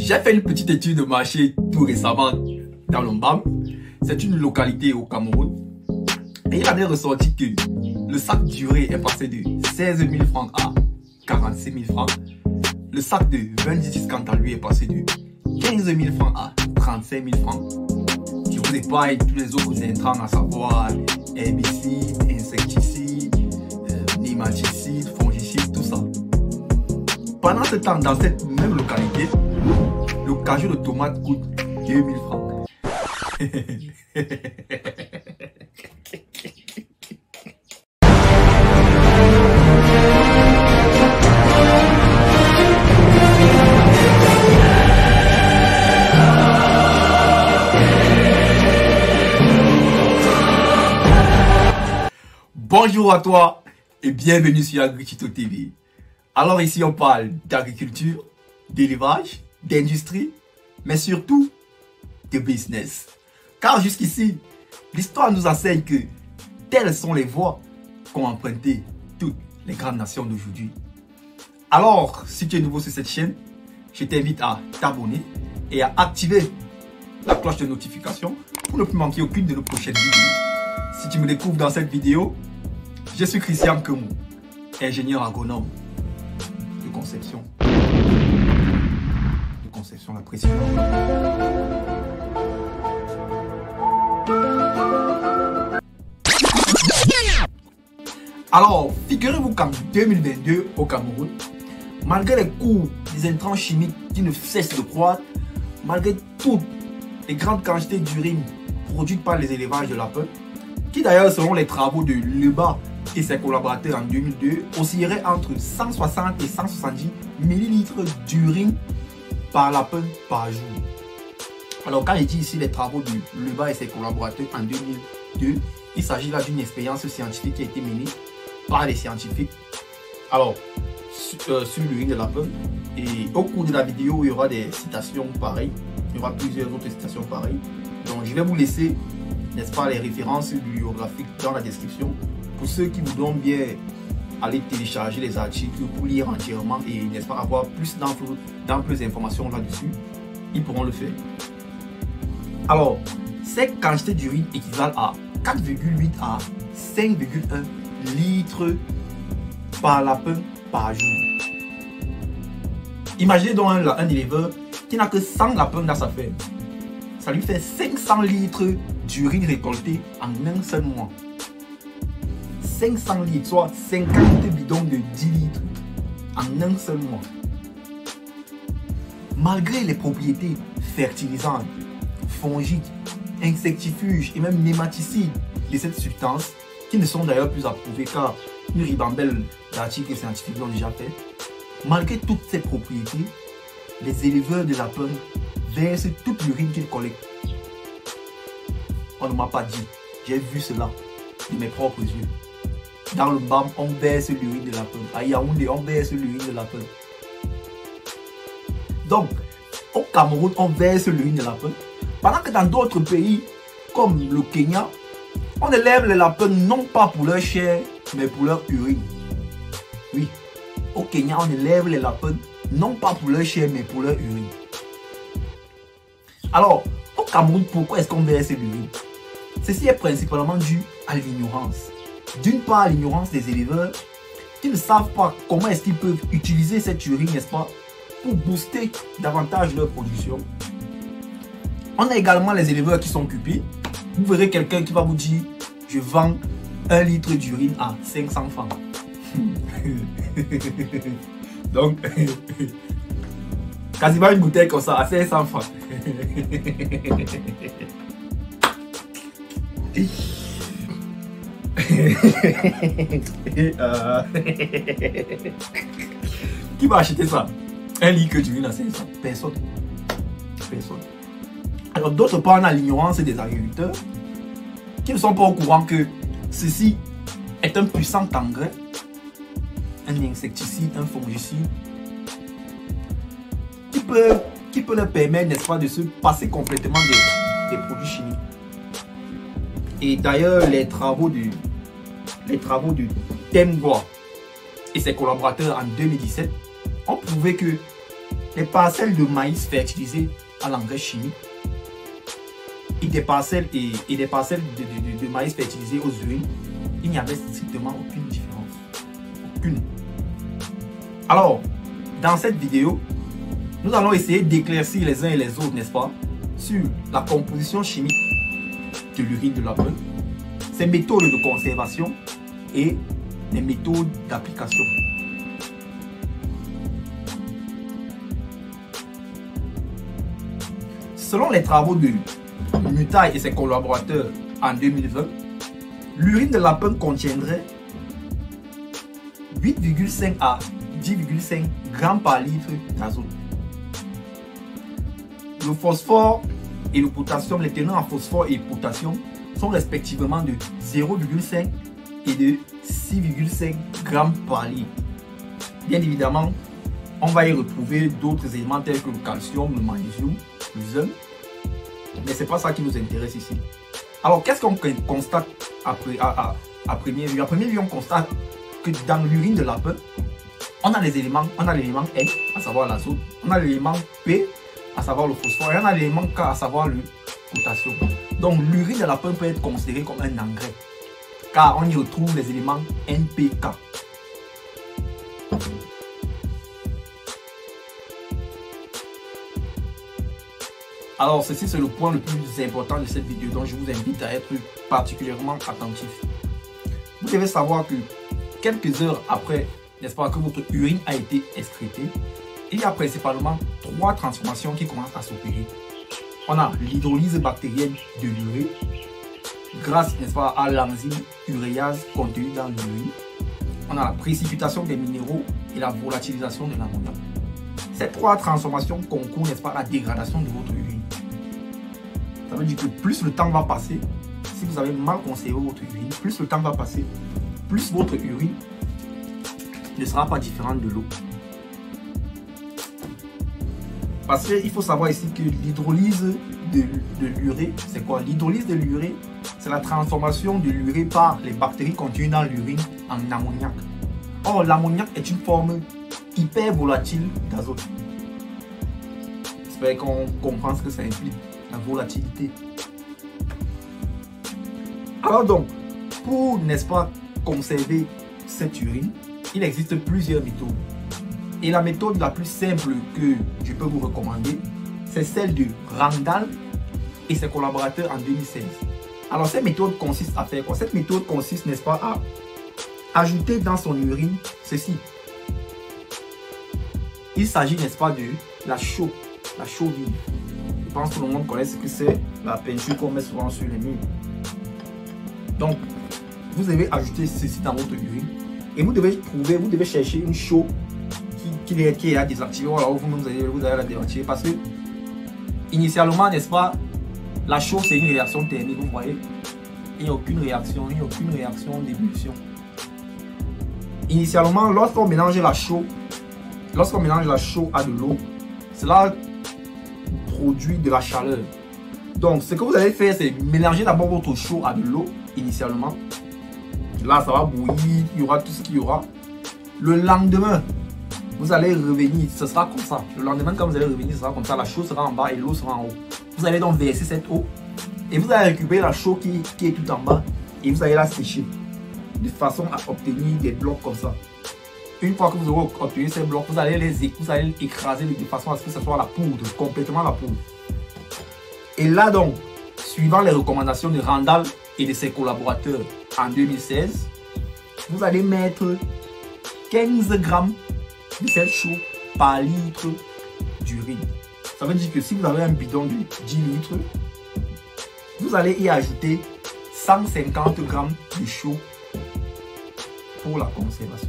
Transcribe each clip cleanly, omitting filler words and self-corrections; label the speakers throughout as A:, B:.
A: J'ai fait une petite étude de marché tout récemment dans l'Ombam. C'est une localité au Cameroun. Et il avait ressorti que le sac d'urée est passé de 16 000 francs à 46 000 francs. Le sac de 26 quant à lui est passé de 15 000 francs à 35 000 francs. Je vous épargne tous les autres intrants, à savoir herbicides, insecticides, nématicides, fongicides, tout ça. Pendant ce temps, dans cette même localité, le cajou de tomate coûte 2 000 francs. Bonjour à toi et bienvenue sur AgriTuto TV. Alors ici on parle d'agriculture, d'élevage, d'industrie, mais surtout de business. Car jusqu'ici, l'histoire nous enseigne que telles sont les voies qu'ont empruntées toutes les grandes nations d'aujourd'hui. Alors, si tu es nouveau sur cette chaîne, je t'invite à t'abonner et à activer la cloche de notification pour ne plus manquer aucune de nos prochaines vidéos. Si tu me découvres dans cette vidéo, je suis Christian Kemou, ingénieur agronome de conception. La précision. Alors, figurez-vous qu'en 2022 au Cameroun, malgré les coûts des intrants chimiques qui ne cessent de croître, malgré toutes les grandes quantités d'urine produites par les élevages de lapins, qui d'ailleurs selon les travaux de Lebas et ses collaborateurs en 2002, oscillerait entre 160 et 170 millilitres d'urine par lapin par jour. Alors quand je dis ici les travaux de Lebas et ses collaborateurs en 2002, il s'agit là d'une expérience scientifique qui a été menée par les scientifiques. Alors sur l'urine de lapin, et au cours de la vidéo il y aura des citations pareilles, il y aura plusieurs autres citations pareilles. Donc je vais vous laisser, n'est-ce pas, les références bibliographiques dans la description pour ceux qui voudront bien aller télécharger les articles pour lire entièrement et, n'est-ce pas, avoir plus d'amples informations là-dessus, ils pourront le faire. Alors, ces quantités d'urine équivalent à 4,8 à 5,1 litres par lapin par jour. Imaginez donc un éleveur qui n'a que 100 lapins dans sa ferme. Ça lui fait 500 litres d'urine récoltée en un seul mois. 500 litres, soit 50 bidons de 10 litres en un seul mois. Malgré les propriétés fertilisantes, fongiques, insectifuges et même nématicides de cette substance, qui ne sont d'ailleurs plus approuvées car une ribambelle d'articles scientifiques l'ont déjà fait, malgré toutes ces propriétés, les éleveurs de lapins versent toute l'urine qu'ils collectent. On ne m'a pas dit, j'ai vu cela de mes propres yeux. Dans le BAM, on verse l'urine de lapin. À Yaoundé, on verse l'urine de lapin. Donc, au Cameroun, on verse l'urine de lapin. Pendant que dans d'autres pays, comme le Kenya, on élève les lapins non pas pour leur chair, mais pour leur urine. Oui, au Kenya, on élève les lapins non pas pour leur chair, mais pour leur urine. Alors, au Cameroun, pourquoi est-ce qu'on verse l'urine? Ceci est principalement dû à l'ignorance. D'une part, l'ignorance des éleveurs qui ne savent pas comment est-ce qu'ils peuvent utiliser cette urine, n'est-ce pas, pour booster davantage leur production. On a également les éleveurs qui sont occupés. Vous verrez quelqu'un qui va vous dire, je vends 1 litre d'urine à 500 francs. Donc, quasiment une bouteille comme ça à 500 francs. Qui va acheter ça? Un litre d'urine à 500? Personne. Personne. Alors d'autre part, on a l'ignorance des agriculteurs qui ne sont pas au courant que ceci est un puissant engrais, un insecticide, un fongicide qui peut leur permettre, n'est-ce pas, de se passer complètement des produits chimiques. Et d'ailleurs, les travaux de Temgwa et ses collaborateurs en 2017 ont prouvé que les parcelles de maïs fertilisées à l'engrais chimique et des parcelles, de maïs fertilisées aux urines, il n'y avait strictement aucune différence. Aucune. Alors, dans cette vidéo, nous allons essayer d'éclaircir les uns et les autres, n'est-ce pas, sur la composition chimique de l'urine de lapin, ses méthodes de conservation et les méthodes d'application. Selon les travaux de Mutaille et ses collaborateurs en 2020, l'urine de lapin contiendrait 8,5 à 10,5 grammes par litre d'azote. Le phosphore et le potassium, les tenants en phosphore et potassium, sont respectivement de 0,5 et de 6,5 grammes par litre. Bien évidemment, on va y retrouver d'autres éléments tels que le calcium, le magnésium, le zinc, mais ce n'est pas ça qui nous intéresse ici. Alors, qu'est-ce qu'on constate à première vue? À première vue, on constate que dans l'urine de lapin, on a l'élément N, à savoir l'azote, on a l'élément P, à savoir le phosphore, et on a l'élément K, à savoir le potassium. Donc, l'urine de lapin peut être considérée comme un engrais, car on y retrouve les éléments NPK. Alors, ceci c'est le point le plus important de cette vidéo, donc je vous invite à être particulièrement attentif. Vous devez savoir que quelques heures après, n'est-ce pas, que votre urine a été excrétée, il y a principalement 3 transformations qui commencent à s'opérer. On a l'hydrolyse bactérienne de l'urée, grâce, n'est-ce pas, à l'enzyme uréase contenue dans l'urine. On a la précipitation des minéraux et la volatilisation de l'ammoniac. Ces 3 transformations concourent, n'est-ce pas, à la dégradation de votre urine. Ça veut dire que plus le temps va passer, si vous avez mal conservé votre urine, plus le temps va passer, plus votre urine ne sera pas différente de l'eau. Parce qu'il faut savoir ici que l'hydrolyse de l'urée, c'est quoi? L'hydrolyse de l'urée, c'est la transformation de l'urée par les bactéries contenues dans l'urine en ammoniac. Or, l'ammoniac est une forme hyper volatile d'azote. J'espère qu'on comprend ce que ça implique, la volatilité. Alors donc, pour, n'est-ce pas, conserver cette urine, il existe plusieurs méthodes. Et la méthode la plus simple que je peux vous recommander, c'est celle de Randall et ses collaborateurs en 2016. Alors cette méthode consiste à faire quoi? Cette méthode consiste, n'est-ce pas, à ajouter dans son urine ceci. Il s'agit, n'est-ce pas, de la chaux vive. Je pense que tout le monde connaît ce que c'est, la peinture qu'on met souvent sur les murs. Donc, vous devez ajouter ceci dans votre urine et vous devez chercher une chaux qui est à désactiver. Alors vous allez la désactiver parce que initialement, n'est-ce pas, la chaux c'est une réaction thermique, vous voyez. Il n'y a aucune réaction d'ébullition. Initialement, lorsqu'on mélange la chaux à de l'eau, cela produit de la chaleur. Donc ce que vous allez faire, c'est mélanger d'abord votre chaux à de l'eau initialement. Là, ça va bouillir, il y aura tout ce qu'il y aura. Le lendemain, vous allez revenir, ce sera comme ça. Le lendemain, quand vous allez revenir, ce sera comme ça. La chaux sera en bas et l'eau sera en haut. Vous allez donc verser cette eau et vous allez récupérer la chaux qui est tout en bas et vous allez la sécher de façon à obtenir des blocs comme ça. Une fois que vous aurez obtenu ces blocs, vous allez les écraser de façon à ce que ce soit la poudre, complètement la poudre. Et là donc, suivant les recommandations de Randall et de ses collaborateurs en 2016, vous allez mettre 15 grammes de cette chaux par litre d'urine. Ça veut dire que si vous avez un bidon de 10 litres, vous allez y ajouter 150 grammes de chaux pour la conservation.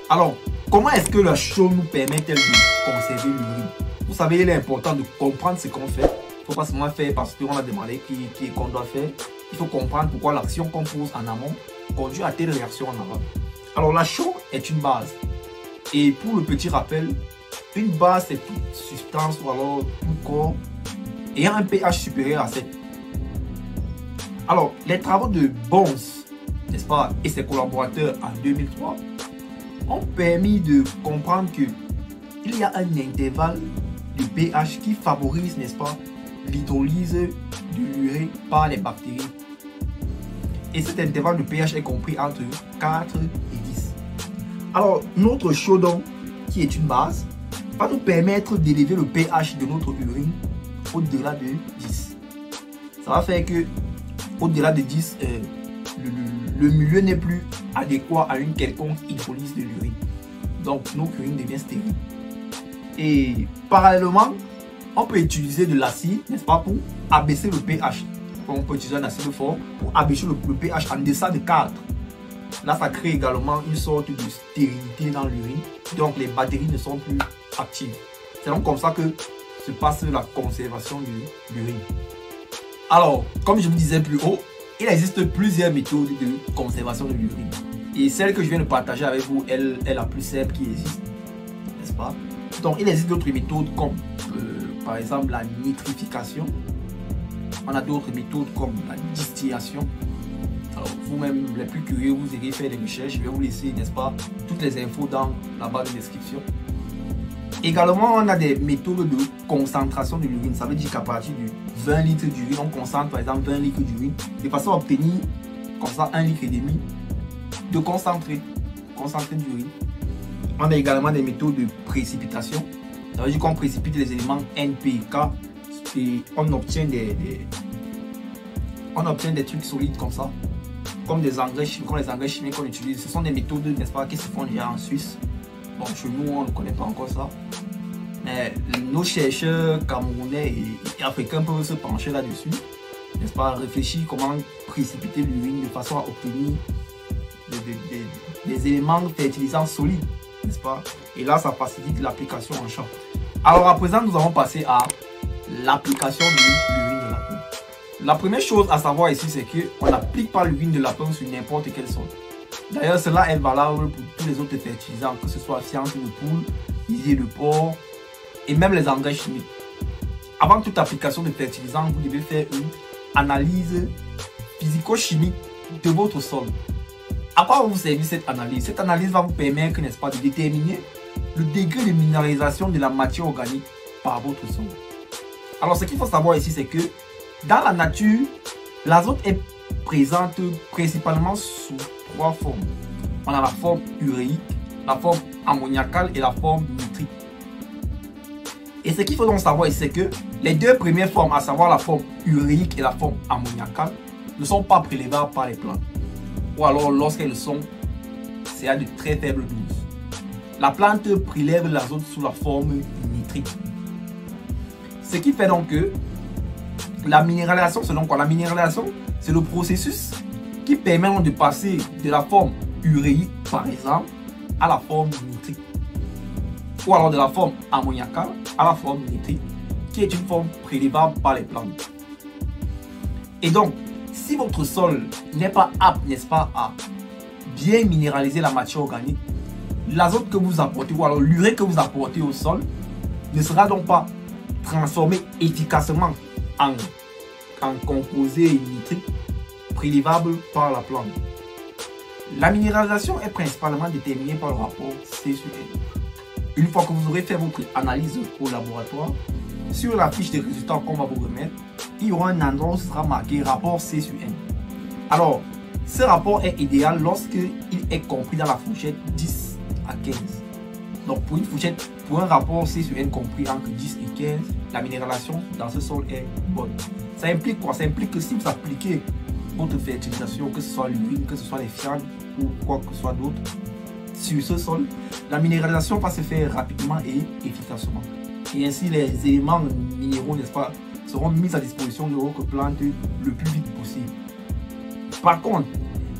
A: Alors, comment est-ce que la chaux nous permet-elle de conserver l'urine? Vous savez, il est important de comprendre ce qu'on fait. Il ne faut pas seulement faire parce qu'on a demandé qu'on doit faire. Il faut comprendre pourquoi l'action qu'on pose en amont conduit à telle réaction en aval. Alors, la chaux est une base. Et pour le petit rappel, une base, c'est toute substance ou alors tout corps ayant un pH supérieur à 7. Alors, les travaux de Bones, n'est-ce pas, et ses collaborateurs en 2003 ont permis de comprendre que il y a un intervalle de pH qui favorise, n'est-ce pas, l'hydrolyse de l'urée par les bactéries. Et cet intervalle de pH est compris entre 4 et 10. Alors, notre chaudron, qui est une base, va nous permettre d'élever le pH de notre urine au-delà de 10. Ça va faire que, au-delà de 10, le milieu n'est plus adéquat à une quelconque hydrolyse de l'urine. Donc, notre urine devient stérile. Et parallèlement, on peut utiliser de l'acide, n'est-ce pas, pour abaisser le pH. On peut utiliser un acide fort pour abaisser le pH en deçà de 4. Là, ça crée également une sorte de stérilité dans l'urine. Donc, les bactéries ne sont plus actives. C'est donc comme ça que se passe la conservation de l'urine. Alors, comme je vous disais plus haut, il existe plusieurs méthodes de conservation de l'urine. Et celle que je viens de partager avec vous est la plus simple qui existe. N'est-ce pas? Donc, il existe d'autres méthodes comme, par exemple, la nitrification. On a d'autres méthodes comme la distillation. Alors, vous-même, les plus curieux, vous irez faire des recherches. Je vais vous laisser, n'est-ce pas, toutes les infos dans la barre de description. Également, on a des méthodes de concentration de l'urine. Ça veut dire qu'à partir de 20 litres d'urine, on concentre par exemple 20 litres d'urine de façon à obtenir comme ça 1,5 litre de concentré d'urine. On a également des méthodes de précipitation. Ça veut dire qu'on précipite les éléments N, P, K et on obtient des trucs solides comme ça, comme des engrais chimiques, comme les engrais chimiques qu'on utilise. Ce sont des méthodes, n'est-ce pas, qui se font déjà en Suisse. Bon, chez nous, on ne connaît pas encore ça. Mais nos chercheurs camerounais et africains peuvent se pencher là-dessus, n'est-ce pas, réfléchir comment précipiter l'urine de façon à obtenir des éléments fertilisants solides, n'est-ce pas. Et là, ça facilite l'application en champ. Alors, à présent, nous allons passer à l'application de l'urine de lapin. La première chose à savoir ici, c'est qu'on n'applique pas l'urine de lapin sur n'importe quel sol. D'ailleurs, cela est valable pour tous les autres fertilisants, que ce soit fiente de poule, lisier de porc et même les engrais chimiques. Avant toute application de fertilisant, vous devez faire une analyse physico-chimique de votre sol. À quoi va vous servir cette analyse? Cette analyse va vous permettre, n'est-ce pas, de déterminer le degré de minéralisation de la matière organique par votre sol. Alors, ce qu'il faut savoir ici, c'est que dans la nature, l'azote est présente principalement sous 3 formes. On a la forme uréique, la forme ammoniacale et la forme nitrique. Et ce qu'il faut donc savoir ici, c'est que les deux premières formes, à savoir la forme uréique et la forme ammoniacale, ne sont pas prélevables par les plantes. Ou alors, lorsqu'elles le sont, c'est à de très faibles doses. La plante prélève l'azote sous la forme nitrique. Ce qui fait donc que la minéralisation, c'est donc quoi? La minéralisation, c'est le processus qui permet de passer de la forme uréique, par exemple, à la forme nitrique. Ou alors de la forme ammoniacale à la forme nitrique, qui est une forme prélevable par les plantes. Et donc, si votre sol n'est pas apte, n'est-ce pas, à bien minéraliser la matière organique, l'azote que vous apportez, ou alors l'urée que vous apportez au sol, ne sera donc pas transformé efficacement en composé nitrique prélevable par la plante. La minéralisation est principalement déterminée par le rapport C sur N. Une fois que vous aurez fait votre analyse au laboratoire, sur la fiche de résultats qu'on va vous remettre, il y aura un endroit où sera marqué rapport C sur N. Alors, ce rapport est idéal lorsqu'il est compris dans la fourchette 10 à 15. Donc, pour une fourchette, pour un rapport C sur N compris entre 10 et 15, la minéralisation dans ce sol est bonne. Ça implique quoi? Ça implique que si vous appliquez votre fertilisation, que ce soit l'urine, que ce soit les fientes ou quoi que ce soit d'autre, sur ce sol, la minéralisation va se faire rapidement et efficacement. Et ainsi, les éléments minéraux, n'est-ce pas, seront mis à disposition de votre plante le plus vite possible. Par contre,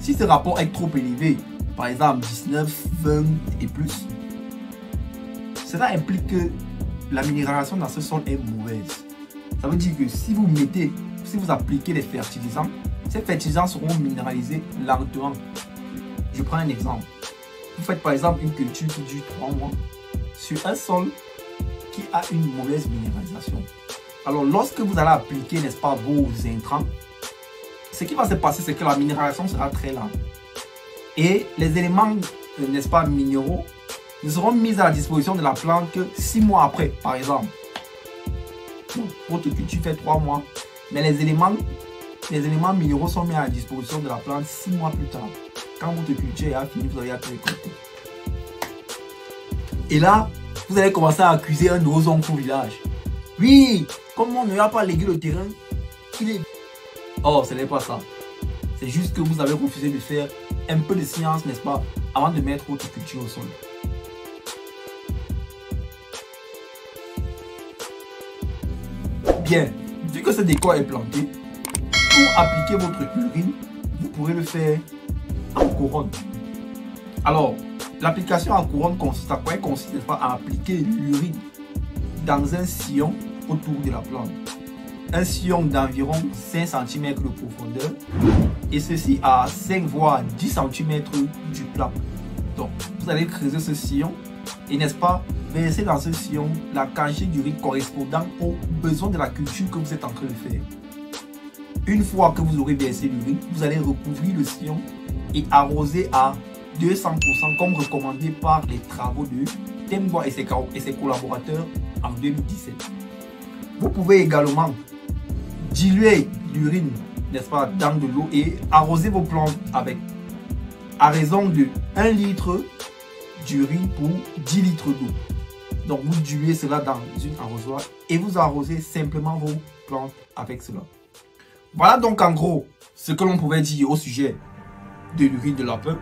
A: si ce rapport est trop élevé, par exemple 19, 20 et plus, cela implique que la minéralisation dans ce sol est mauvaise. Ça veut dire que si vous appliquez des fertilisants, ces fertilisants seront minéralisés lentement. Je prends un exemple. Vous faites par exemple une culture qui dure 3 mois sur un sol qui a une mauvaise minéralisation. Alors lorsque vous allez appliquer, n'est-ce pas, vos intrants, ce qui va se passer, c'est que la minéralisation sera très lente. Et les éléments, n'est-ce pas, minéraux ne seront mises à la disposition de la plante que 6 mois après, par exemple. Donc, votre culture fait 3 mois, mais les éléments minéraux sont mis à la disposition de la plante 6 mois plus tard. Quand votre culture a fini, vous avez à tout récolter. Et là, vous allez commencer à accuser un de vos oncles au village. Oui, comme on ne va pas léguer le terrain, il est... Oh, ce n'est pas ça. C'est juste que vous avez refusé de faire un peu de science, n'est-ce pas, avant de mettre votre culture au sol. Bien, vu que ce décor est planté, pour appliquer votre urine, vous pourrez le faire en couronne. Alors, l'application en couronne consiste à quoi? Elle consiste pas à appliquer l'urine dans un sillon autour de la plante. Un sillon d'environ 5 cm de profondeur et ceci à 5 voire 10 cm du plat. Donc, vous allez creuser ce sillon et n'est-ce pas, verser dans ce sillon la quantité d'urine correspondant aux besoins de la culture que vous êtes en train de faire. Une fois que vous aurez versé l'urine, vous allez recouvrir le sillon et arroser à 200% comme recommandé par les travaux de Tembois et ses collaborateurs en 2017. Vous pouvez également diluer l'urine, n'est-ce pas, dans de l'eau et arroser vos plantes avec à raison de 1 litre d'urine pour 10 litres d'eau. Donc vous diluez cela dans une arrosoir et vous arrosez simplement vos plantes avec cela. Voilà donc en gros ce que l'on pouvait dire au sujet de l'urine de lapin.